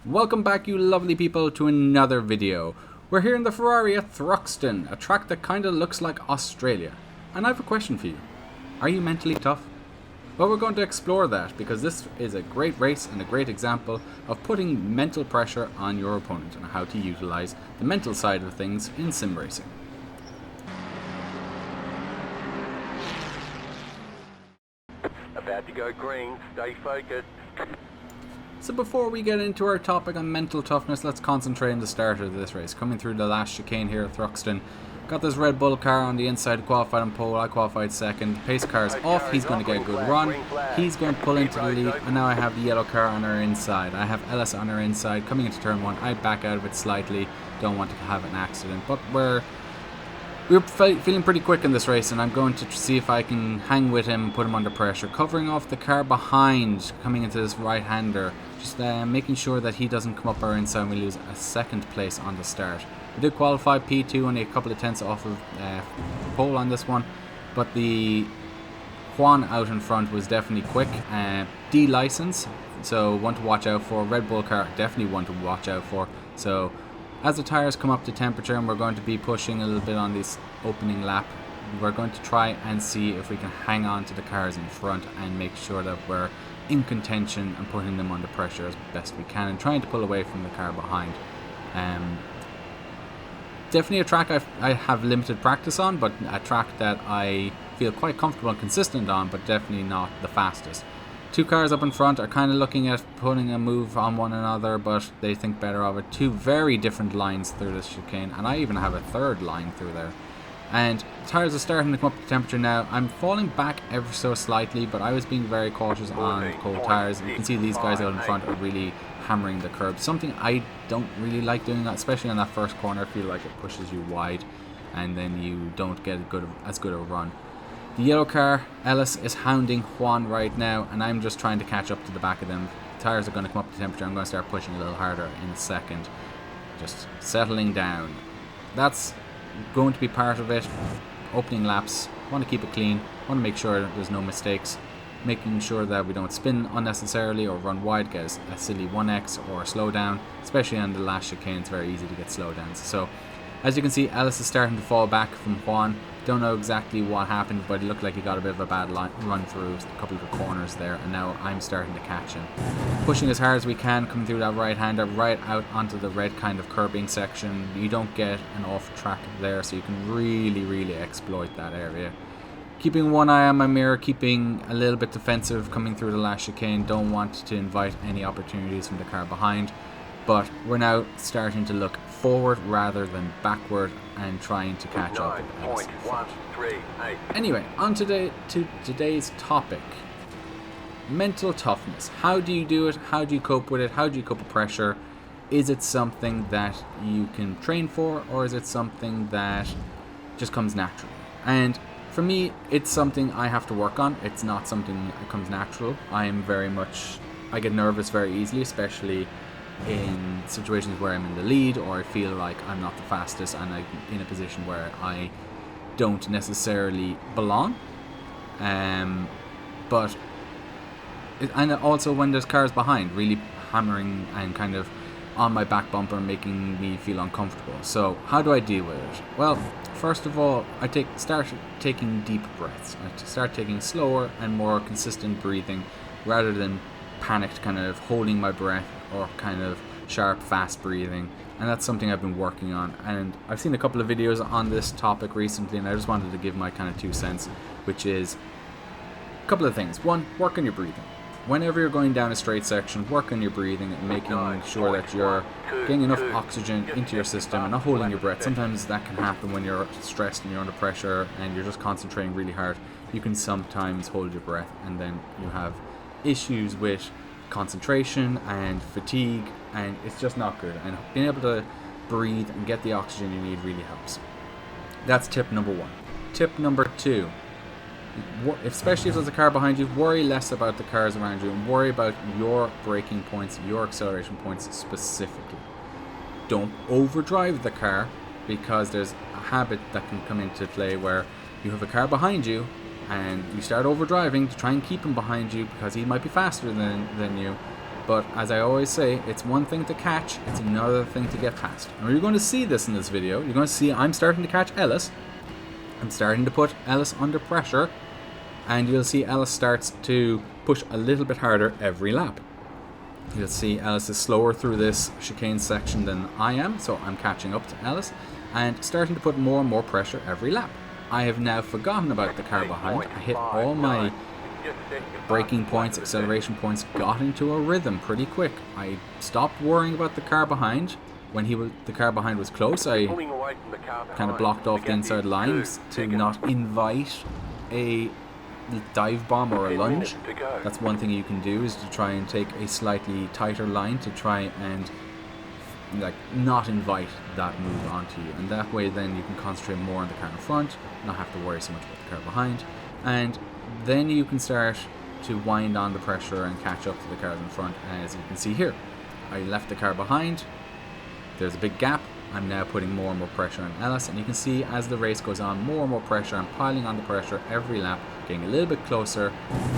Welcome back, you lovely people, to another video. We're here in the Ferrari at Thruxton, a track that kinda looks like Australia. And I have a question for you. Are you mentally tough? Well, we're going to explore that because this is a great race and a great example of putting mental pressure on your opponent and how to utilize the mental side of things in sim racing. About to go green, stay focused. So before we get into our topic on mental toughness, let's concentrate on the start of this race. Coming through the last chicane here at Thruxton. Got this Red Bull car on the inside, qualified on pole, I qualified second. Pace car is off, he's going to get a good run. He's going to pull into the lead, and now I have the yellow car on our inside. I have Ellis on our inside, coming into turn 1. I back out of it slightly, don't want to have an accident. But we're feeling pretty quick in this race, and I'm going to see if I can hang with him and put him under pressure. Covering off the car behind, coming into this right-hander. Just making sure that he doesn't come up our inside and we lose a second place on the start. We did qualify P2, only a couple of tenths off of pole on this one, but the Juan out in front was definitely quick. D license, so one to watch out for. Red Bull car, definitely one to watch out for. So as the tyres come up to temperature and we're going to be pushing a little bit on this opening lap, we're going to try and see if we can hang on to the cars in front and make sure that we're in contention and putting them under pressure as best we can and trying to pull away from the car behind. Definitely a track I have limited practice on, but a track that I feel quite comfortable and consistent on, but definitely not the fastest. Two cars up in front are kind of looking at putting a move on one another, but they think better of it. Two very different lines through this chicane, and I even have a third line through there. And the tyres are starting to come up to temperature now. I'm falling back ever so slightly, but I was being very cautious on cold tyres. You can see these guys out in front are really hammering the curb. Something I don't really like doing, that, especially on that first corner. I feel like it pushes you wide, and then you don't get as good a run. The yellow car, Ellis, is hounding Juan right now, and I'm just trying to catch up to the back of them. The tyres are going to come up to temperature. I'm going to start pushing a little harder in a second. Just settling down. That's going to be part of it. Opening laps, want to keep it clean, want to make sure there's no mistakes, making sure that we don't spin unnecessarily or run wide, get a silly 1x or a slow down, especially on the last chicane. It's very easy to get slow downs. So as you can see, Ellis is starting to fall back from Juan. Don't know exactly what happened, but it looked like he got a bit of a bad run through a couple of the corners there, and now I'm starting to catch him. Pushing as hard as we can, coming through that right-hander, right out onto the red kind of curbing section. You don't get an off-track there, so you can really exploit that area. Keeping one eye on my mirror, keeping a little bit defensive coming through the last chicane. Don't want to invite any opportunities from the car behind. But we're now starting to look forward rather than backward and trying to catch up with Ellis. Anyway, on to today's topic. Mental toughness. How do you do it? How do you cope with it? How do you cope with pressure? Is it something that you can train for, or is it something that just comes naturally? And for me, it's something I have to work on. It's not something that comes natural. I get nervous very easily, especially in situations where I'm in the lead or I feel like I'm not the fastest and I'm in a position where I don't necessarily belong. And also when there's cars behind really hammering and kind of on my back bumper, making me feel uncomfortable. So how do I deal with it? Well, first of all, I start taking deep breaths. I start taking slower and more consistent breathing rather than panicked kind of holding my breath or kind of sharp, fast breathing. And that's something I've been working on. And I've seen a couple of videos on this topic recently, and I just wanted to give my kind of 2 cents, which is a couple of things. One, work on your breathing. Whenever you're going down a straight section, work on your breathing and making sure that you're getting enough oxygen into your system and not holding your breath. Sometimes that can happen when you're stressed and you're under pressure and you're just concentrating really hard. You can sometimes hold your breath, and then you have issues with concentration and fatigue, and it's just not good. And being able to breathe and get the oxygen you need really helps. That's tip number 1. Tip number 2, especially if there's a car behind you, worry less about the cars around you and worry about your braking points, your acceleration points specifically. Don't overdrive the car, because there's a habit that can come into play where you have a car behind you and you start overdriving to try and keep him behind you because he might be faster than you, But as I always say, it's one thing to catch, it's another thing to get past. And you're going to see this in this video. You're going to see I'm starting to catch Ellis. I'm starting to put Ellis under pressure. And you'll see Ellis starts to push a little bit harder every lap. You'll see Ellis is slower through this chicane section than I am, so I'm catching up to Ellis and starting to put more and more pressure every lap. I have now forgotten about the car behind. I hit all my braking points, acceleration points, got into a rhythm pretty quick. I stopped worrying about the car behind. When the car behind was close, I kind of blocked off the inside lines to not invite a dive bomb or a lunge. That's one thing you can do, is to try and take a slightly tighter line to try and like not invite that move onto you, and that way then you can concentrate more on the car in front, not have to worry so much about the car behind, and then you can start to wind on the pressure and catch up to the cars in front. As you can see here, I left the car behind, there's a big gap. I'm now putting more and more pressure on Ellis, and you can see as the race goes on, more and more pressure. I'm piling on the pressure every lap, getting a little bit closer,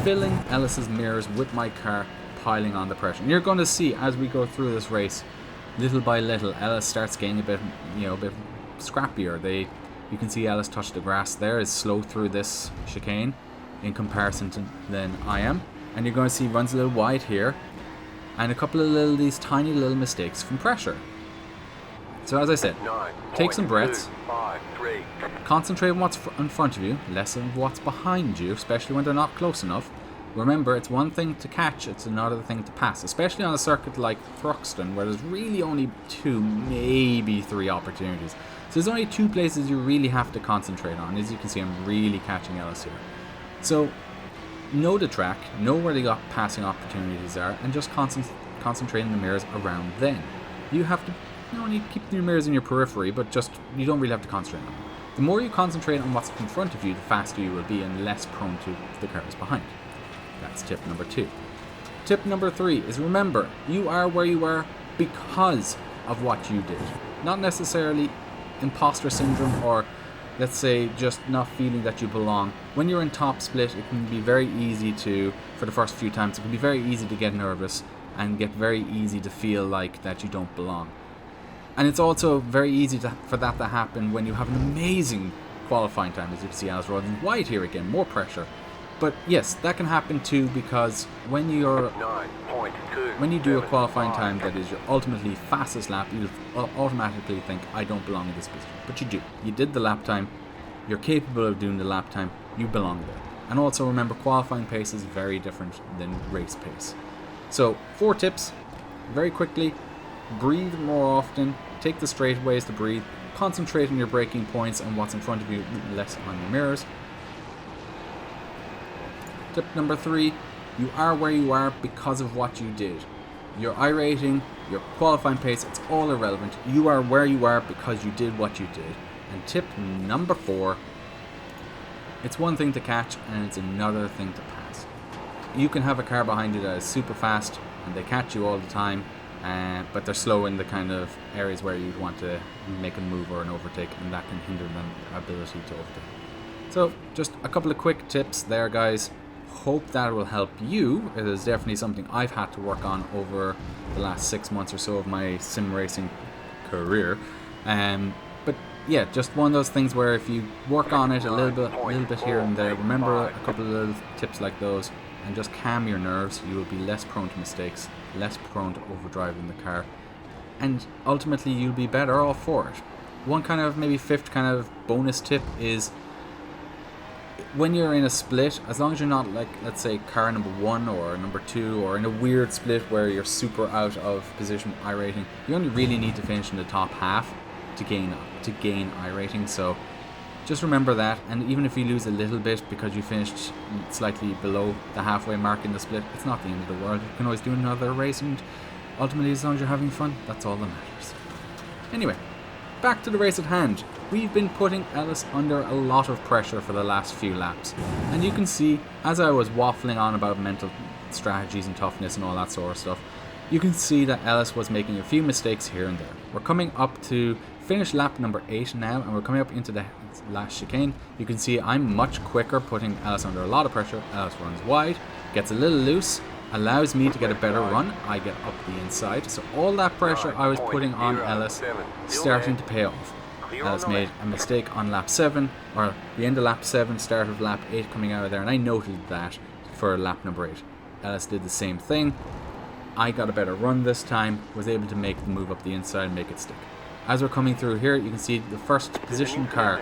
filling Ellis's mirrors with my car, piling on the pressure. And you're going to see as we go through this race, little by little, Ellis starts getting a bit scrappier. You can see Ellis touch the grass there, is slow through this chicane in comparison to than I am, and you're going to see he runs a little wide here, and a couple of these tiny little mistakes from pressure. So as I said, take some breaths, concentrate on what's in front of you, less on what's behind you, especially when they're not close enough. Remember, it's one thing to catch, it's another thing to pass, especially on a circuit like Thruxton, where there's really only 2, maybe 3 opportunities. So there's only 2 places you really have to concentrate on. As you can see, I'm really catching Ellis here. So know the track, know where the passing opportunities are, and just concentrate on the mirrors around then. You have to only keep your mirrors in your periphery, but you don't really have to concentrate on them. The more you concentrate on what's in front of you, the faster you will be and less prone to the cars behind. That's tip number 2. Tip number 3 is, remember, you are where you are because of what you did. Not necessarily imposter syndrome or, let's say, just not feeling that you belong. When you're in top split, it can be very easy for the first few times, it can be very easy to get nervous and get very easy to feel like that you don't belong. And it's also very easy for that to happen when you have an amazing qualifying time. As you can see, Alice running wide here again, more pressure. But yes, that can happen too, because when you do a qualifying time that is your ultimately fastest lap, you'll automatically think, I don't belong in this position. But you do. You did the lap time. You're capable of doing the lap time. You belong there. And also remember, qualifying pace is very different than race pace. So 4 tips, very quickly. Breathe more often. Take the straightaways to breathe. Concentrate on your braking points and what's in front of you, less on your mirrors. Tip number 3, you are where you are because of what you did. Your iRating, your qualifying pace, it's all irrelevant. You are where you are because you did what you did. And tip number 4, it's one thing to catch and it's another thing to pass. You can have a car behind you that is super fast and they catch you all the time, but they're slow in the kind of areas where you'd want to make a move or an overtake, and that can hinder their ability to overtake. So just a couple of quick tips there, guys. Hope that will help you. It is definitely something I've had to work on over the last 6 months or so of my sim racing career. But yeah, just one of those things where if you work on it a little bit here and there, remember a couple of little tips like those, and just calm your nerves, you will be less prone to mistakes, less prone to overdriving the car, and ultimately you'll be better off for it. One kind of maybe 5th kind of bonus tip is, when you're in a split, as long as you're not like, let's say, car number 1 or number 2, or in a weird split where you're super out of position with iRating, you only really need to finish in the top half to gain iRating. So just remember that, and even if you lose a little bit because you finished slightly below the halfway mark in the split, it's not the end of the world. You can always do another race, and ultimately, as long as you're having fun, that's all that matters. Anyway, back to the race at hand. We've been putting Ellis under a lot of pressure for the last few laps, and you can see, as I was waffling on about mental strategies and toughness and all that sort of stuff, you can see that Ellis was making a few mistakes here and there. We're coming up to finish lap number 8 now, and we're coming up into the last chicane. You can see I'm much quicker, putting Ellis under a lot of pressure. Ellis runs wide, gets a little loose, allows me to get a better run. I get up the inside. So all that pressure I was putting on Ellis starting to pay off. Ellis made a mistake on lap 7, or the end of lap 7, start of lap 8 coming out of there, and I noted that for lap number 8. Ellis did the same thing. I got a better run this time, was able to make the move up the inside and make it stick. As we're coming through here, you can see the first position car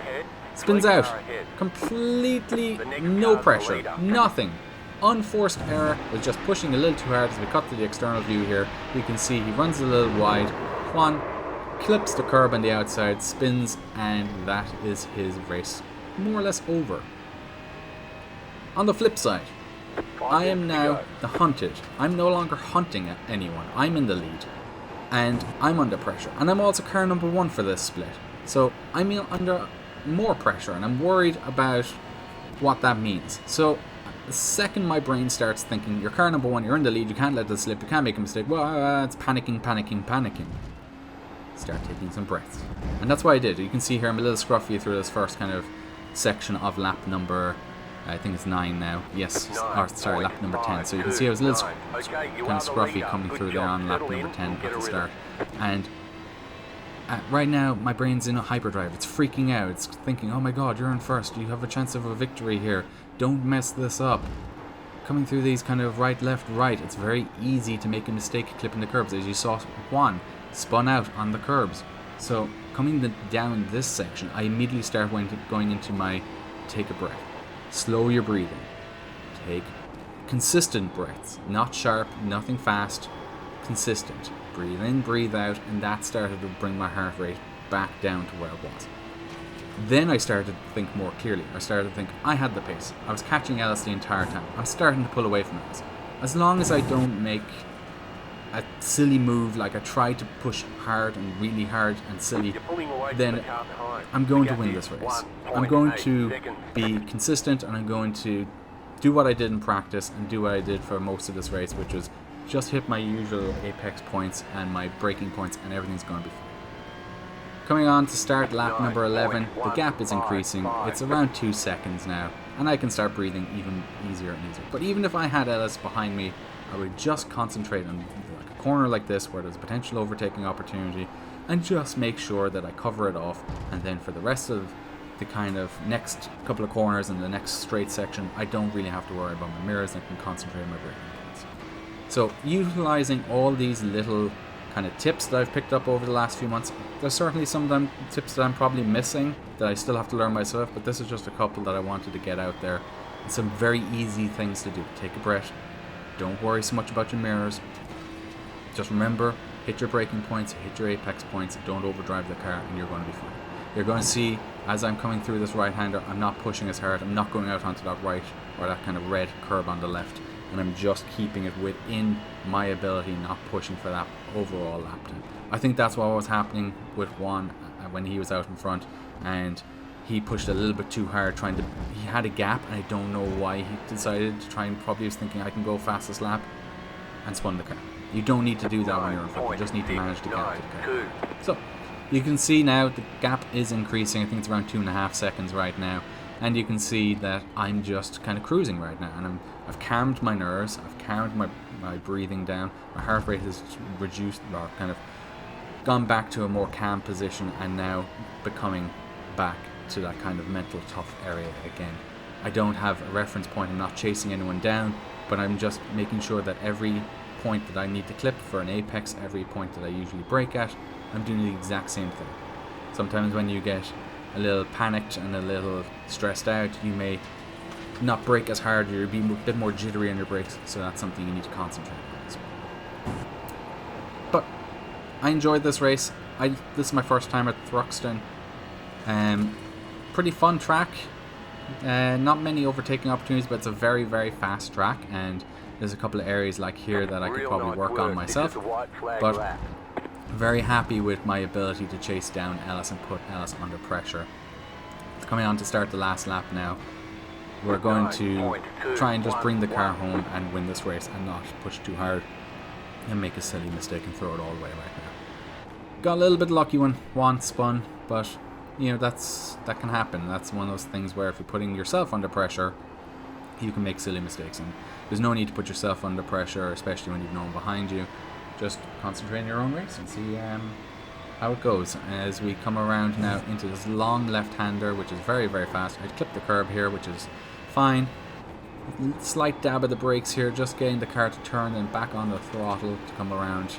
spins out. Completely no pressure, nothing. Unforced error, was just pushing a little too hard. As we cut to the external view here, you can see he runs a little wide. Juan clips the curb on the outside, spins, and that is his race more or less over. On the flip side, I am now the hunted. I'm no longer hunting at anyone. I'm in the lead, and I'm under pressure. And I'm also car number 1 for this split. So I'm under more pressure, and I'm worried about what that means. So the second my brain starts thinking, you're car number 1, you're in the lead, you can't let this slip, you can't make a mistake, well, it's panicking. Start taking some breaths. And that's what I did. You can see here I'm a little scruffy through this first kind of section of lap number, I think it's 9 now. Yes, or sorry, lap number 10. So you can see I was a little kind of scruffy coming through there on lap number 10 at the start. And right now my brain's in a hyperdrive. It's freaking out. It's thinking, oh my god, you're in first. You have a chance of a victory here. Don't mess this up. Coming through these kind of right, left, right, it's very easy to make a mistake clipping the curbs. As you saw, Juan spun out on the curbs. So coming down this section, I immediately start going into my take a breath. Slow your breathing. Take consistent breaths. Not sharp, nothing fast. Consistent. Breathe in, breathe out, and that started to bring my heart rate back down to where it was. Then I started to think more clearly. I started to think I had the pace. I was catching Ellis the entire time. I'm starting to pull away from Ellis. As long as I don't make a silly move, like I tried to push hard and really hard and silly, then I'm going to win this race. I'm going to be consistent, and I'm going to do what I did in practice and do what I did for most of this race, which was just hit my usual apex points and my braking points, and everything's going to be fine. Coming on to start lap number 11, the gap is increasing. It's around 2 seconds now, and I can start breathing even easier and easier. But even if I had Ellis behind me, I would just concentrate on like a corner like this where there's a potential overtaking opportunity, and just make sure that I cover it off. And then for the rest of the kind of next couple of corners and the next straight section, I don't really have to worry about my mirrors and can concentrate on my braking points. So utilizing all these little kind of tips that I've picked up over the last few months, there's certainly some of them tips that I'm probably missing that I still have to learn myself, but this is just a couple that I wanted to get out there. And some very easy things to do. Take a breath. Don't worry so much about your mirrors. Just remember, hit your braking points, hit your apex points, don't overdrive the car, and you're going to be fine. You're going to see, as I'm coming through this right-hander, I'm not pushing as hard, I'm not going out onto that right, or that kind of red curb on the left, and I'm just keeping it within my ability, not pushing for that overall lap time. I think that's what was happening with Juan when he was out in front, and he pushed a little bit too hard he had a gap, and I don't know why he decided to try, and probably was thinking I can go fastest lap, and spun the car. You don't need to do that when you're in front, you just need to manage the gap to the car. So, you can see now the gap is increasing. I think it's around 2.5 seconds right now, and you can see that I'm just kind of cruising right now, and I've calmed my nerves, I've calmed my breathing down, my heart rate has reduced, or kind of gone back to a more calm position, and now becoming back to that kind of mental tough area again. I don't have a reference point, I'm not chasing anyone down, but I'm just making sure that every point that I need to clip for an apex, every point that I usually brake at, I'm doing the exact same thing. Sometimes when you get a little panicked and a little stressed out, you may not brake as hard, you'll be a bit more jittery on your brakes, so that's something you need to concentrate on as well. But I enjoyed this race. This is my first time at Thruxton. Pretty fun track. Not many overtaking opportunities, but it's a very, very fast track, and there's a couple of areas like here that I could probably work on myself. But very happy with my ability to chase down Ellis and put Ellis under pressure. Coming on to start the last lap now. We're going to try and just bring the car home and win this race and not push too hard and make a silly mistake and throw it all away right now. Got a little bit lucky when Juan spun, but you know, that can happen. That's one of those things where if you're putting yourself under pressure, you can make silly mistakes, and there's no need to put yourself under pressure, especially when you've no one behind you. Just concentrate on your own race and see how it goes. As we come around now into this long left-hander, which is very, very fast. I'd clip the curb here, which is fine. Slight dab of the brakes here, just getting the car to turn and back on the throttle to come around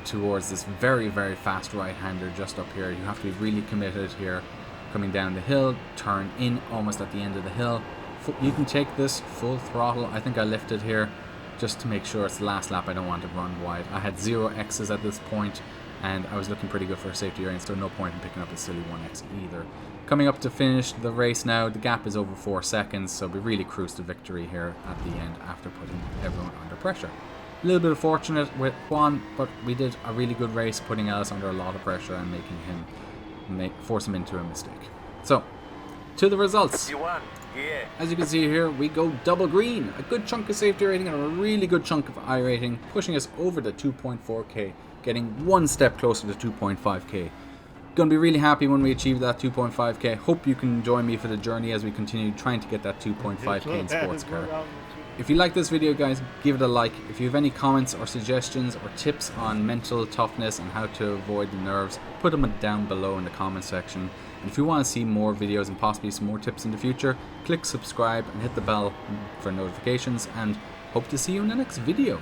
towards this very, very fast right-hander just up here. You have to be really committed here. Coming down the hill, turn in almost at the end of the hill. You can take this full throttle. I think I lifted here just to make sure it's the last lap. I don't want to run wide. I had 0 X's at this point, and I was looking pretty good for a safety area, so no point in picking up a silly 1X either. Coming up to finish the race now, the gap is over 4 seconds, so we really cruised to victory here at the end after putting everyone under pressure. A little bit fortunate with Juan, but we did a really good race, putting Ellis under a lot of pressure and making him force him into a mistake. So, to the results. You won. Yeah. As you can see here, we go double green. A good chunk of safety rating and a really good chunk of iRating, pushing us over the 2.4k, getting one step closer to 2.5k. Gonna be really happy when we achieve that 2.5k. Hope you can join me for the journey as we continue trying to get that 2.5k in sports car. If you like this video, guys, give it a like. If you have any comments or suggestions or tips on mental toughness and how to avoid the nerves, put them down below in the comment section. And if you want to see more videos and possibly some more tips in the future, click subscribe and hit the bell for notifications, and hope to see you in the next video.